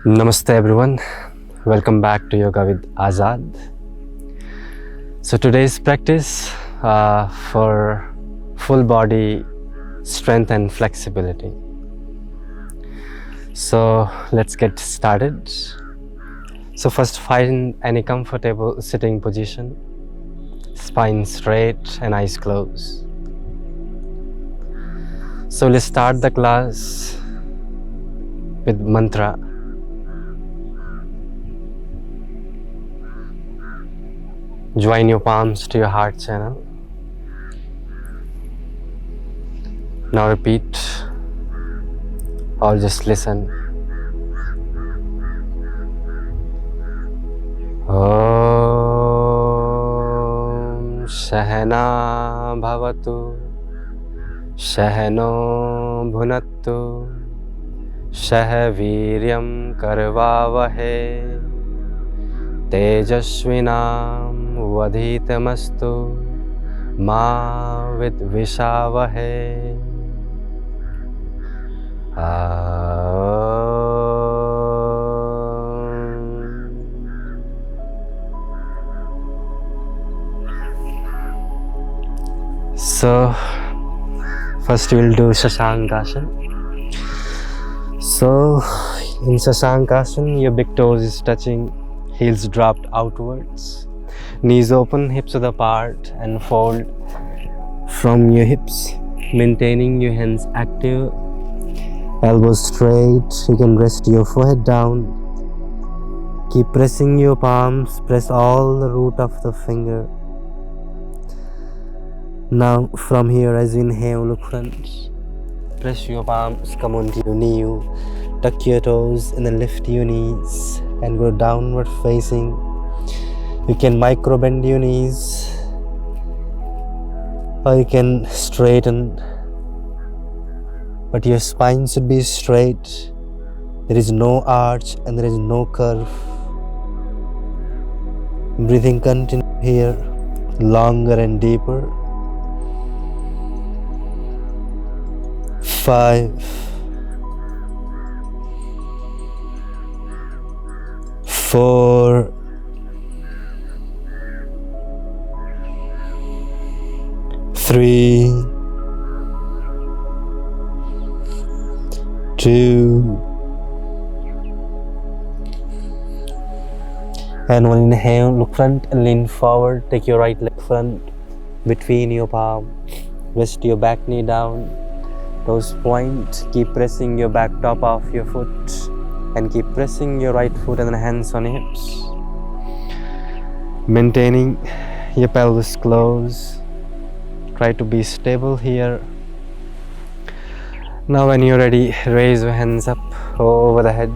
Namaste everyone, welcome back to Yoga with Azad. So today's practice for full body strength and flexibility. So let's get started. So first find any comfortable sitting position, spine straight and eyes closed. So let's start the class with mantra. Join your palms to your heart channel. Now repeat or just listen. Om Sahana Bhavatu Sahano Bhunattu Sah Viryam Karvavahe Tejasvinam Vadhitamastu Ma Vidvishavahe. So first we will do Shashankasana. So in Shashankasana, your big toes is touching, heels dropped outwards, knees open, hips width apart, and fold from your hips, maintaining your hands active, elbows straight. You can rest your forehead down. Keep pressing your palms, press all the root of the finger. Now from here, as you inhale, look front. Press your palms, come onto your knee, tuck your toes and then lift your knees and go downward facing. You can micro bend your knees or you can straighten, but your spine should be straight. There is no arch and there is no curve. Breathing continue here, longer and deeper. 5, 4, 3, 2, and one inhale, look front and lean forward. Take your right leg front between your palm. Rest your back knee down. Toes point, keep pressing your back top off your foot and keep pressing your right foot and then hands on hips. Maintaining your pelvis close. Try to be stable here. Now when you're ready, raise your hands up over the head.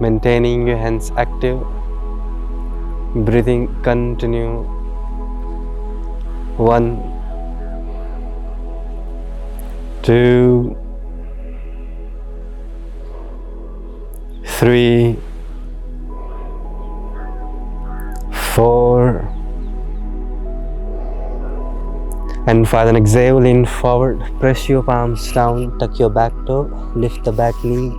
Maintaining your hands active. Breathing continue. 1, 2, 3, 4, and 5. Then exhale, lean forward, press your palms down, tuck your back toe, lift the back knee,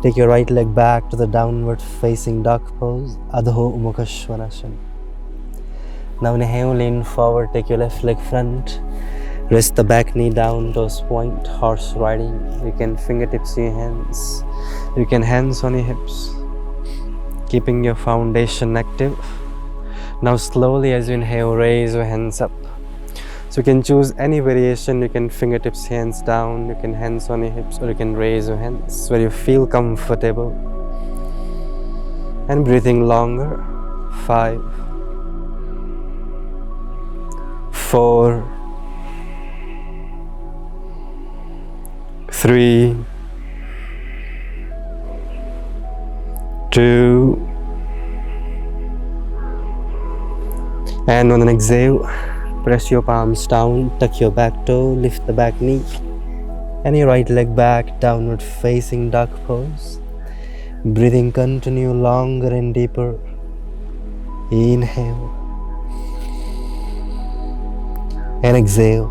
take your right leg back to the downward facing dog pose, Adho Mukha Svanasana. Now inhale, lean forward, take your left leg front. Rest the back knee down, toes point, horse riding. You can fingertips your hands. You can hands on your hips. Keeping your foundation active. Now slowly as you inhale, raise your hands up. So you can choose any variation. You can fingertips, hands down. You can hands on your hips, or you can raise your hands where you feel comfortable. And breathing longer. 5, 4, 3, 2, and on an exhale, press your palms down, tuck your back toe, lift the back knee, and your right leg back, downward facing dog pose. Breathing continue longer and deeper. Inhale and exhale.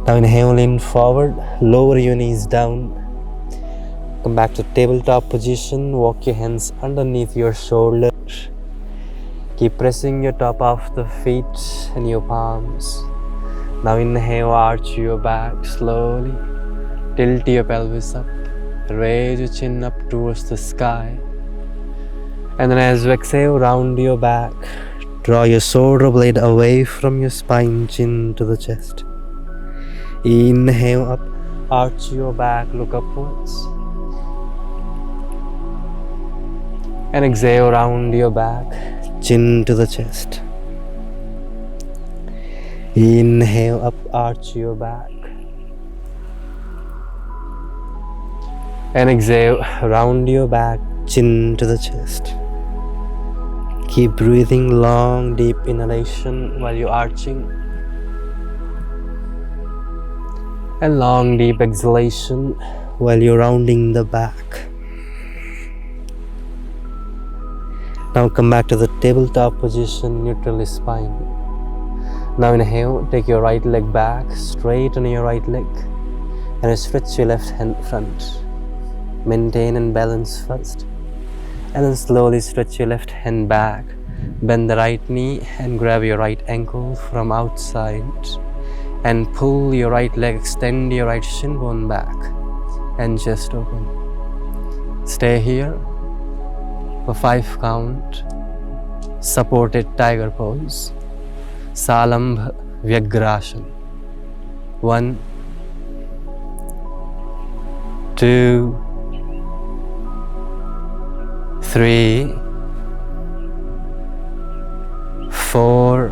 Now inhale, lean forward, lower your knees down. Come back to tabletop position, walk your hands underneath your shoulders. Keep pressing your top of the feet and your palms. Now inhale, arch your back slowly, tilt your pelvis up, raise your chin up towards the sky. And then as you exhale, round your back, draw your shoulder blade away from your spine, chin to the chest. Inhale up, arch your back, look upwards. And exhale, round your back, chin to the chest. Inhale up, arch your back. And exhale, round your back, chin to the chest. Keep breathing long, deep inhalation while you're arching. And long, deep exhalation while you're rounding the back. Now come back to the tabletop position, neutral spine. Now inhale, take your right leg back, straighten your right leg, and stretch your left hand front. Maintain and balance first. And then slowly stretch your left hand back. Bend the right knee and grab your right ankle from outside. And pull your right leg, extend your right shin bone back. And chest open. Stay here for 5 count. Supported tiger pose. Salambha Vyagrasana. 1, 2, 3, 4,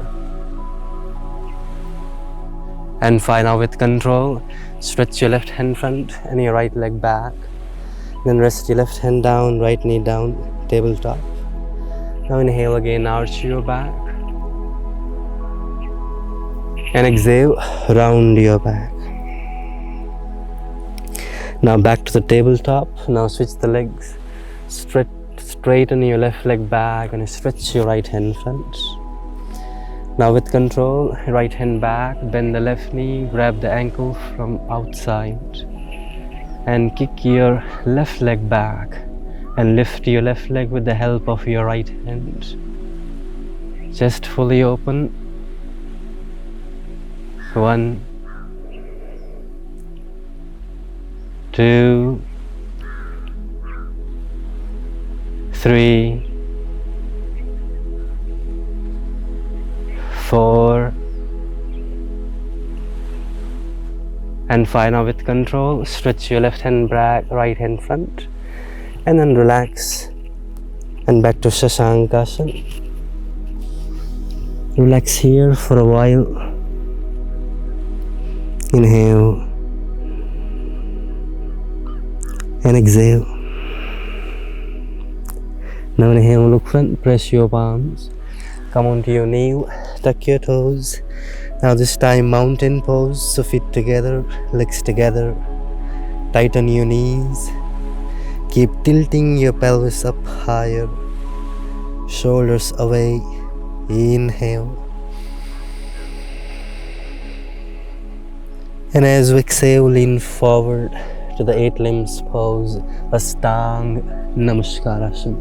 and 5. Now with control, stretch your left hand front and your right leg back. Then rest your left hand down, right knee down, tabletop. Now inhale again, arch your back. And exhale, round your back. Now back to the tabletop. Now switch the legs. Straighten your left leg back and stretch your right hand front. Now with control, right hand back, bend the left knee, grab the ankle from outside. And kick your left leg back and lift your left leg with the help of your right hand. Chest fully open. 1, 2, 3, 4, and 5. Now with control, stretch your left hand back, right hand front, and then relax and back to Shashankasana. Relax here for a while. Inhale and exhale. Now inhale, look front, press your palms, come onto your knee, tuck your toes. Now this time mountain pose, so feet together, legs together, tighten your knees, keep tilting your pelvis up higher, shoulders away. Inhale. And as we exhale, lean forward to the 8 limbs pose, Astanga Namaskarasana.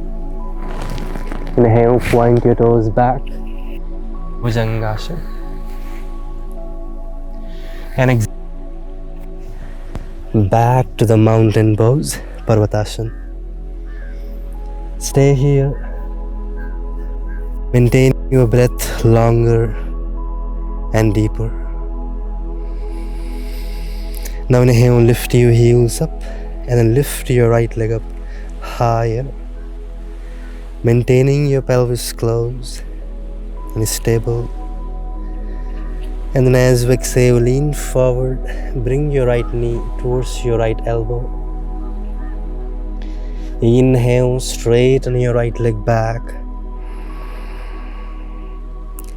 Inhale, point your toes back, Bhujangasana. And exhale, back to the mountain pose, Parvatasana. Stay here. Maintain your breath longer and deeper. Now inhale, lift your heels up and then lift your right leg up higher. Maintaining your pelvis close and stable. And then as we exhale, lean forward, bring your right knee towards your right elbow. Inhale, straighten your right leg back.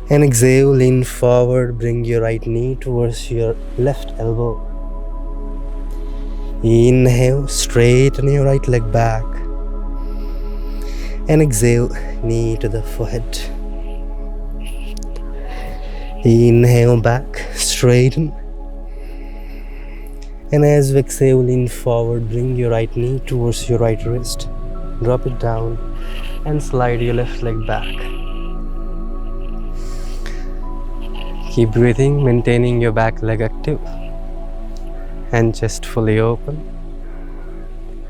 And exhale, lean forward, bring your right knee towards your left elbow. Inhale, straighten your right leg back. And exhale, knee to the forehead. Inhale back, straighten. And as you exhale, lean forward, bring your right knee towards your right wrist. Drop it down and slide your left leg back. Keep breathing, maintaining your back leg active and chest fully open.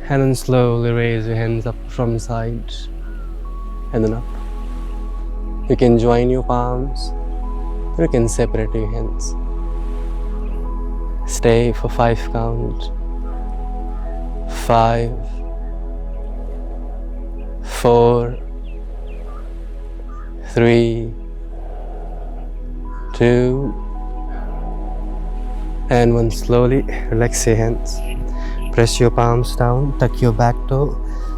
And then slowly raise your hands up from side and then up. You can join your palms or you can separate your hands. Stay for 5 count. 5, 4, 3, 2, and 1. Slowly relax your hands. Press your palms down, tuck your back toe,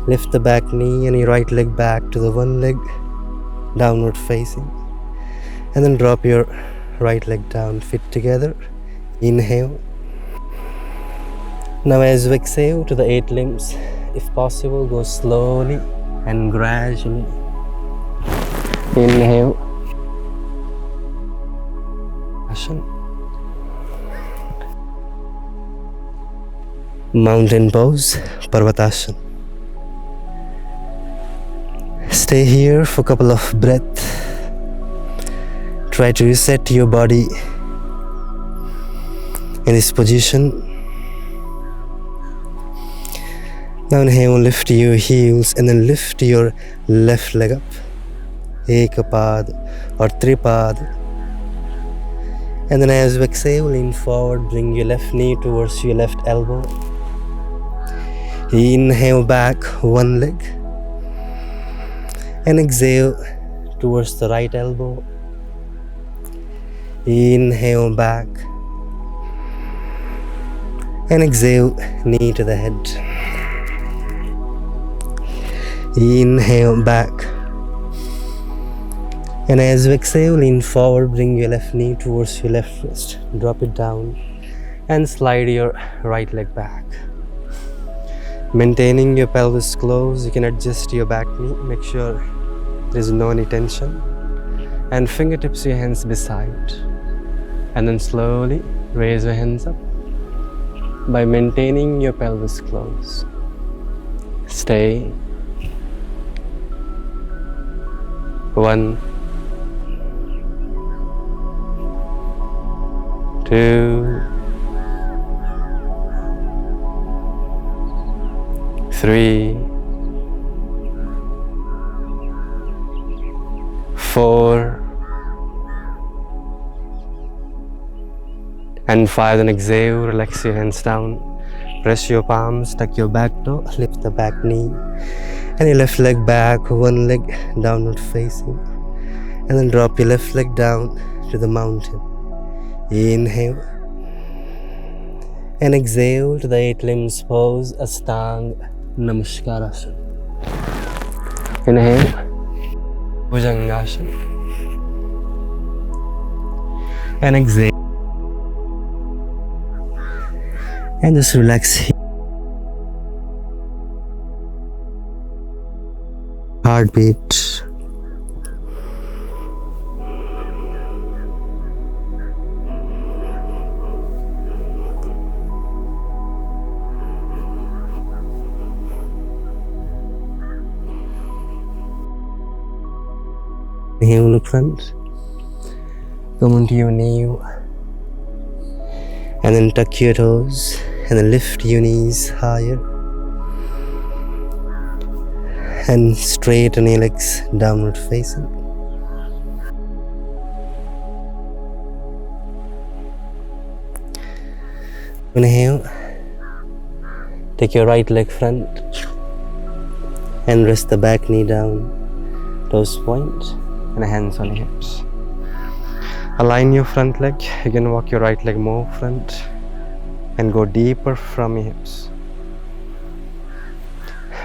lift the back knee and your right leg back to the one leg, downward facing. And then drop your right leg down, feet together. Inhale. Now as you exhale to the 8 limbs, if possible, go slowly and gradually. Inhale. Mountain pose, Parvatasana. Stay here for a couple of breaths. Try to reset your body in this position. Now inhale, lift your heels and then lift your left leg up. Ekapad or Tripad. And then as you exhale, lean forward, bring your left knee towards your left elbow. Inhale back one leg. And exhale towards the right elbow. Inhale back. And exhale, knee to the head. Inhale back. And as you exhale, lean forward, bring your left knee towards your left wrist. Drop it down and slide your right leg back. Maintaining your pelvis close, you can adjust your back knee. Make sure there is no any tension. And fingertips your hands beside. And then slowly raise your hands up by maintaining your pelvis close. Stay. 1, 2, 3, 4, and 5. Then exhale, relax your hands down. Press your palms, tuck your back toe, lift the back knee. And your left leg back, one leg downward facing. And then drop your left leg down to the mountain. Inhale. And exhale to the 8 limbs pose, Astanga Namaskara. Inhale. Bhujangasana. And exhale. And just relax here. Heartbeat. Inhale, look front. Come onto your knee. And then tuck your toes. And then lift your knees higher. And straighten your legs downward facing. Inhale. Take your right leg front and rest the back knee down, toes point, and hands on your hips. Align your front leg. You can walk your right leg more front and go deeper from your hips.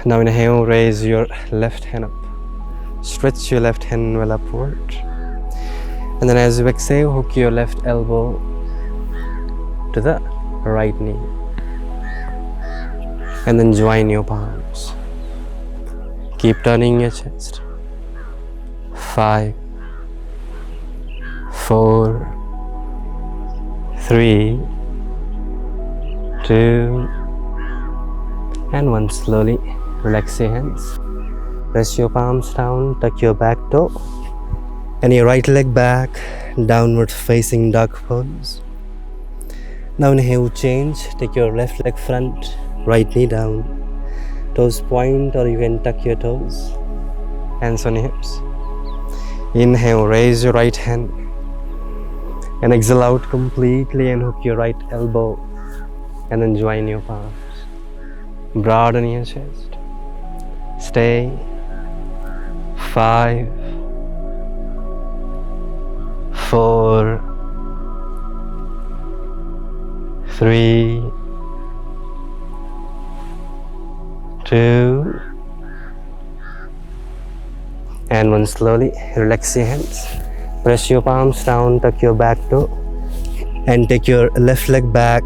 Now inhale, raise your left hand up. Stretch your left hand well upward. And then as you exhale, hook your left elbow to the right knee. And then join your palms. Keep turning your chest. 5, 4, 3, 2, and 1. Slowly relax your hands. Press your palms down, tuck your back toe, and your right leg back, downward facing dog pose. Now inhale, change, take your left leg front, right knee down, toes point, or you can tuck your toes, hands on your hips. Inhale, raise your right hand, and exhale out completely and hook your right elbow, and then join your palms. Broaden your chest. Stay. 5, 4, 3, 2, and 1. Slowly relax your hands. Press your palms down, tuck your back toe, and take your left leg back,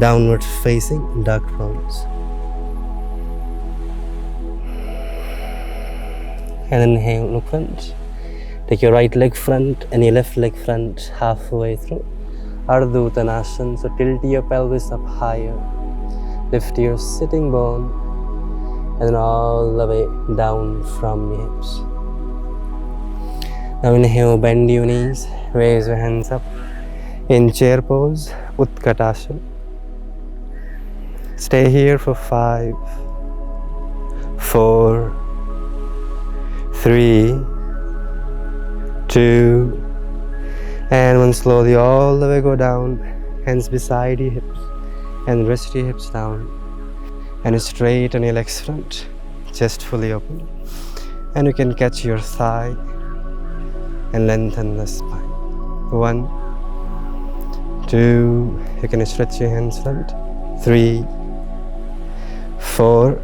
downward facing dog pose. And inhale, look front. Take your right leg front and your left leg front halfway through. Ardha Uttanasana, so tilt your pelvis up higher. Lift your sitting bone and then all the way down from your hips. Now inhale, bend your knees, raise your hands up. In chair pose, Utkatasana. Stay here for 5, 4, 3, 2, and 1. Slowly all the way go down, hands beside your hips, and rest your hips down, and straighten your legs front, chest fully open, and you can catch your thigh and lengthen the spine. 1, 2, you can stretch your hands front, 3, 4,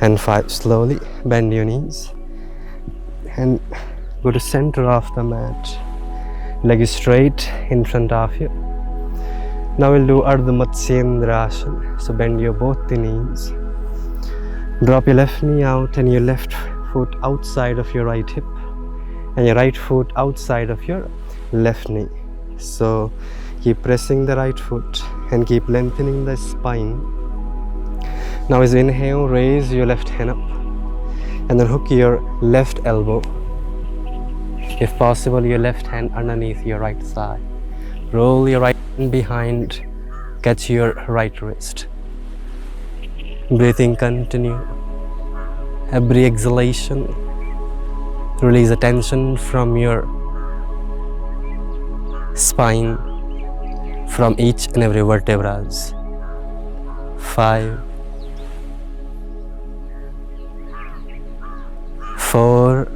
and 5. Slowly bend your knees and go to center of the mat, leg straight in front of you. Now we'll do Ardha Matsyendrasana, so bend your both the knees, drop your left knee out and your left foot outside of your right hip and your right foot outside of your left knee. So keep pressing the right foot and keep lengthening the spine. Now as you inhale, raise your left hand up and then hook your left elbow. If possible, your left hand underneath your right thigh. Roll your right hand behind, catch your right wrist. Breathing continue. Every exhalation, release the tension from your spine, from each and every vertebra. 5, 4,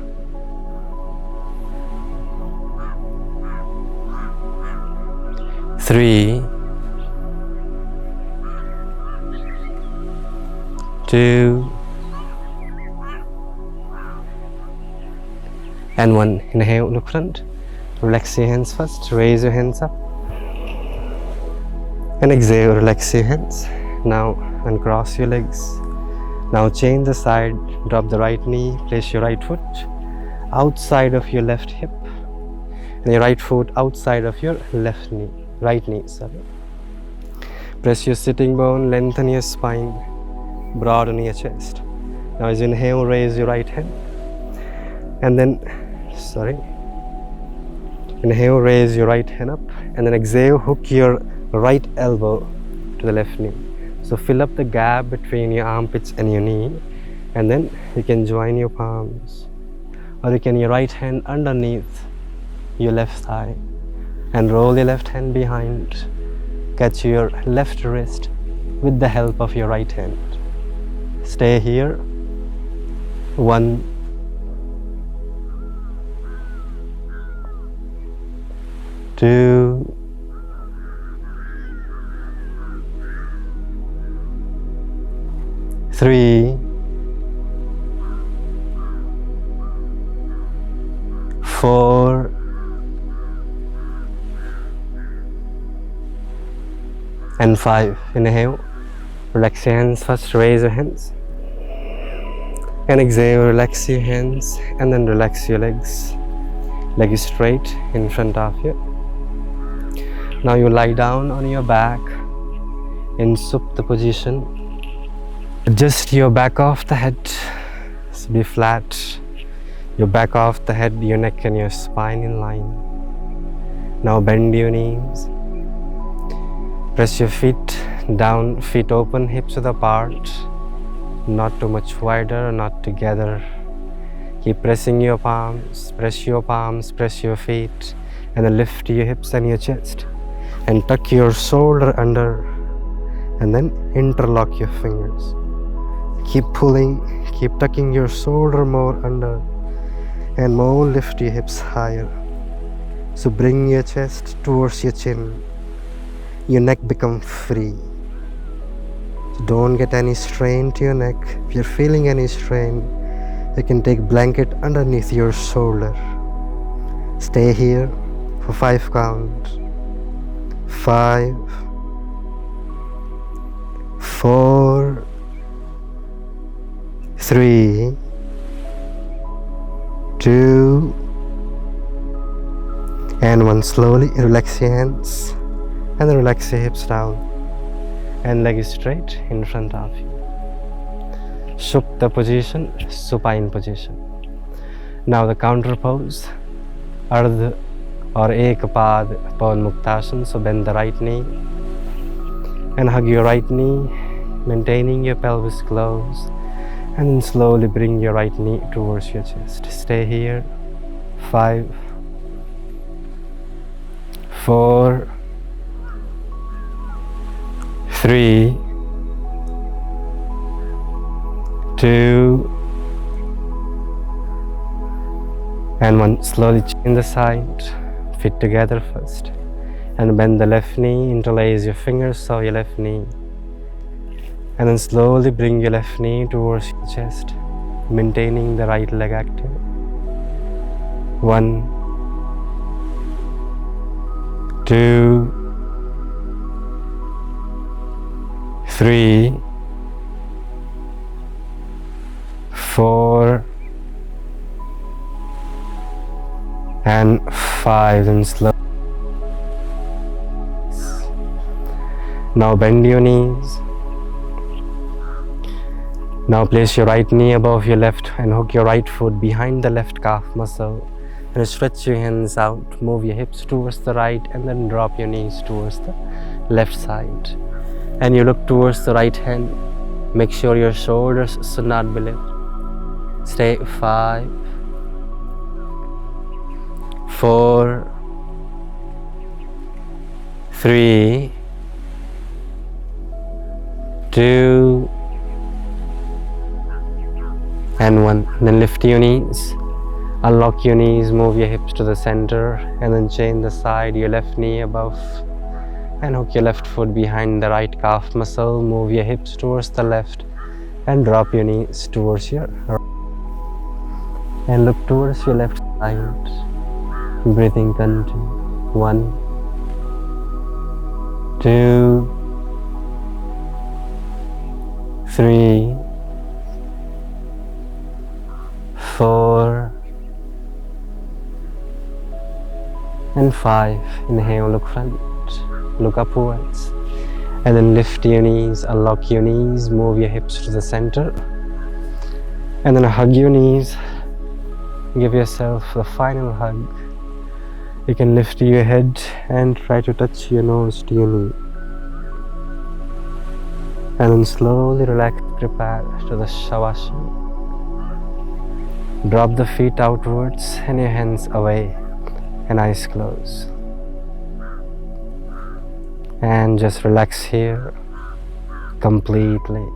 3, 2, and 1. Inhale, look front. Relax your hands first. Raise your hands up. And exhale, relax your hands. Now uncross your legs. Now change the side. Drop the right knee. Place your right foot outside of your left hip. And your right foot outside of your left knee. Right knee, sorry. Press your sitting bone. Lengthen your spine. Broaden your chest. Now as you inhale, raise your right hand. And then, inhale, raise your right hand up. And then exhale, hook your right elbow to the left knee. So fill up the gap between your armpits and your knee. And then you can join your palms. Or you can your right hand underneath your left thigh. And roll your left hand behind. Catch your left wrist with the help of your right hand. Stay here. 1, 2, 3, 4, 5. Inhale, relax your hands first, raise your hands. And exhale, relax your hands and then relax your legs. Leg straight in front of you. Now you lie down on your back in Supta position. Adjust your back of the head, so be flat. Your back of the head, your neck and your spine in line. Now bend your knees. Press your feet down, feet open, hips width apart. Not too much wider, not together. Keep pressing your palms, press your feet, and then lift your hips and your chest. And tuck your shoulder under, and then interlock your fingers. Keep pulling, keep tucking your shoulder more under, and more lift your hips higher. So bring your chest towards your chin. Your neck becomes free. So don't get any strain to your neck. If you're feeling any strain, you can take blanket underneath your shoulder. Stay here for 5 counts. 5, 4, 3, 2, and 1. Slowly relax your hands and relax your hips down and leg is straight in front of you. Supta position, supine position. Now the counter pose, Ardha or Ekapad Pawan Muktasana. So bend the right knee and hug your right knee, maintaining your pelvis closed, and then slowly bring your right knee towards your chest. Stay here. 5, 4, 3, 2, and 1. Slowly chin the side, feet together first, and bend the left knee, interlace your fingers so your left knee, and then slowly bring your left knee towards your chest, maintaining the right leg active. 1, 2, 3, 4, and 5. And slow. Now bend your knees. Now place your right knee above your left and hook your right foot behind the left calf muscle. And stretch your hands out, move your hips towards the right, and then drop your knees towards the left side. And you look towards the right hand. Make sure your shoulders should not be lifted. Stay. 5, 4, 3, 2, and 1. Then lift your knees. Unlock your knees, move your hips to the center, and then chain the side, your left knee above, and hook your left foot behind the right calf muscle. Move your hips towards the left, and drop your knees towards your right. And look towards your left side. Breathing continue. 1, 2, 3, 4, and 5. Inhale, look front, look upwards, and then lift your knees, unlock your knees, move your hips to the center, and then hug your knees. Give yourself the final hug. You can lift your head and try to touch your nose to your knee, and then slowly relax, prepare to the Shavasana. Drop the feet outwards and your hands away and eyes closed. And just relax here completely.